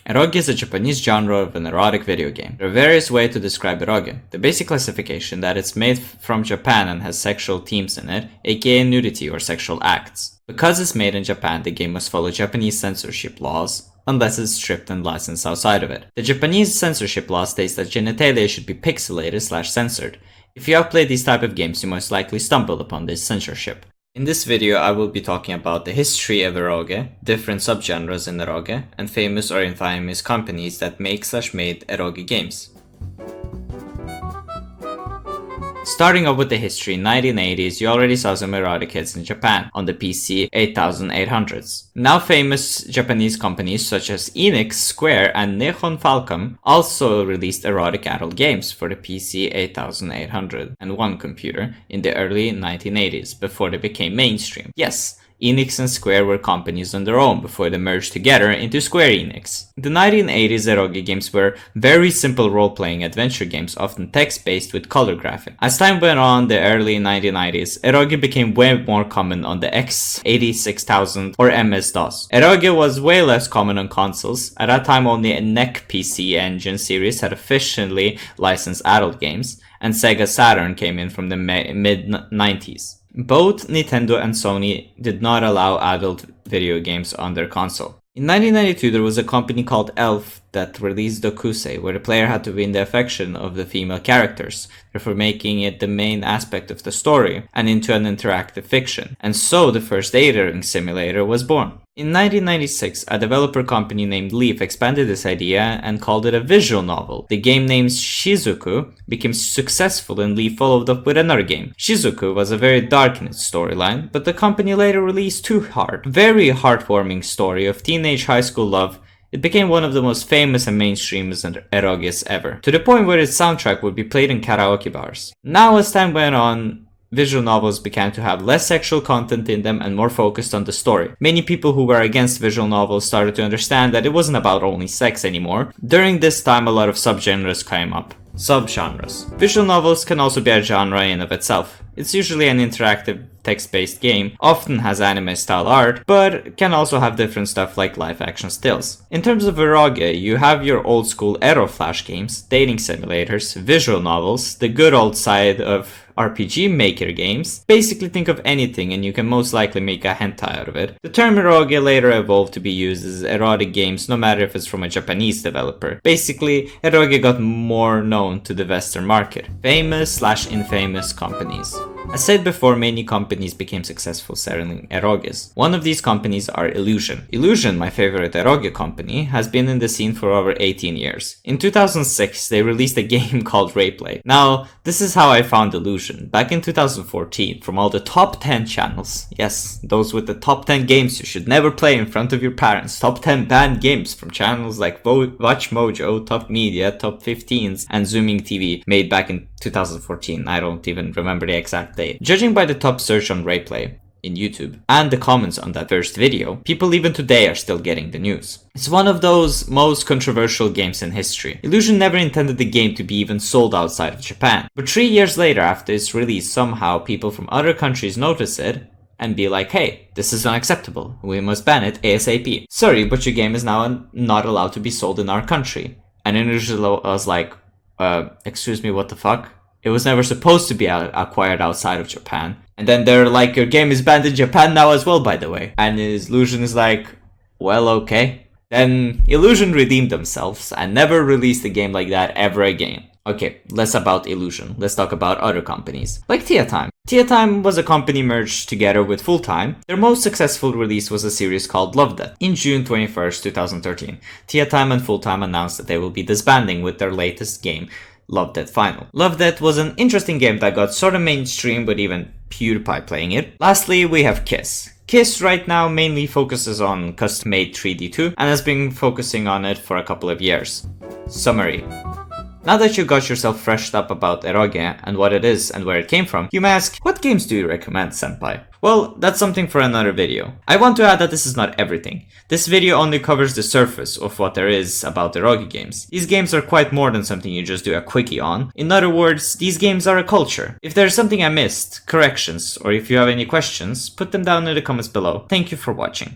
Eroge is a Japanese genre of an erotic video game. There are various ways to describe eroge. The basic classification that it's made from Japan and has sexual themes in it, aka nudity or sexual acts. Because it's made in Japan, the game must follow Japanese censorship laws, unless it's stripped and licensed outside of it. The Japanese censorship law states that genitalia should be pixelated/censored. If you have played these type of games, you most likely stumbled upon this censorship. In this video, I will be talking about the history of eroge, different subgenres in eroge, and famous or infamous companies that make/made eroge games. Starting off with the history, in 1980s, you already saw some erotic hits in Japan on the PC 8800s. Now famous Japanese companies such as Enix, Square, and Nihon Falcom also released erotic adult games for the PC 8801 computer in the early 1980s, before they became mainstream. Yes, Enix and Square were companies on their own before they merged together into Square Enix. The 1980s eroge games were very simple role-playing adventure games, often text-based with color graphics. As time went on, the early 1990s, eroge became way more common on the X86000 or MS-DOS. Eroge was way less common on consoles. At that time, only a NEC PC Engine series had officially licensed adult games, and Sega Saturn came in from the mid-90s. Both Nintendo and Sony did not allow adult video games on their console. In 1992, there was a company called Elf that released Dokusei, where the player had to win the affection of the female characters, therefore making it the main aspect of the story, and into an interactive fiction. And so the first dating simulator was born. In 1996, a developer company named Leaf expanded this idea and called it a visual novel. The game named Shizuku became successful, and Leaf followed up with another game. Shizuku was a very dark in its storyline, but the company later released Two Heart, very heartwarming story of teenage high school love. It became one of the most famous and mainstream eroges ever, to the point where its soundtrack would be played in karaoke bars. Now, as time went on, visual novels began to have less sexual content in them and more focused on the story. Many people who were against visual novels started to understand that it wasn't about only sex anymore. During this time, a lot of subgenres came up. Subgenres. Visual novels can also be a genre in of itself. It's usually an interactive text-based game, often has anime-style art, but can also have different stuff like live-action stills. In terms of eroge, you have your old-school Ero Flash games, dating simulators, visual novels, the good old side of RPG Maker games. Basically think of anything and you can most likely make a hentai out of it. The term eroge later evolved to be used as erotic games, no matter if it's from a Japanese developer. Basically, eroge got more known to the Western market. Famous/infamous companies. As said before, many companies became successful selling eroges. One of these companies are Illusion. Illusion, my favorite eroge company, has been in the scene for over 18 years. In 2006, they released a game called Rayplay. Now, this is how I found Illusion. Back in 2014, from all the top 10 channels, yes, those with the top 10 games you should never play in front of your parents, top 10 banned games from channels like Watch Mojo, Top Media, Top 15s, and Zooming TV, made back in 2014. I don't even remember the exact date. Judging by the top search on Rayplay in YouTube and the comments on that first video, people even today are still getting the news. It's one of those most controversial games in history. Illusion never intended the game to be even sold outside of Japan. But 3 years later after its release, somehow people from other countries notice it and be like, hey, this is unacceptable. We must ban it ASAP. Sorry, but your game is now not allowed to be sold in our country. And Illusion was like, excuse me, what the fuck? It was never supposed to be acquired outside of Japan. And then they're like, your game is banned in Japan now as well, by the way. And Illusion is like, well, okay. Then Illusion redeemed themselves and never released a game like that ever again. Okay, less about Illusion. Let's talk about other companies. Like Tia Time. Tia Time was a company merged together with Full Time. Their most successful release was a series called Love Death. In June 21st, 2013, Tia Time and Full Time announced that they will be disbanding with their latest game, Love Death Final. Love Death was an interesting game that got sort of mainstream with even PewDiePie playing it. Lastly, we have Kiss. Kiss right now mainly focuses on custom-made 3D2 and has been focusing on it for a couple of years. Summary. Now that you got yourself freshed up about eroge and what it is and where it came from, you may ask, what games do you recommend, senpai? Well, that's something for another video. I want to add that this is not everything. This video only covers the surface of what there is about eroge games. These games are quite more than something you just do a quickie on. In other words, these games are a culture. If there's something I missed, corrections, or if you have any questions, put them down in the comments below. Thank you for watching.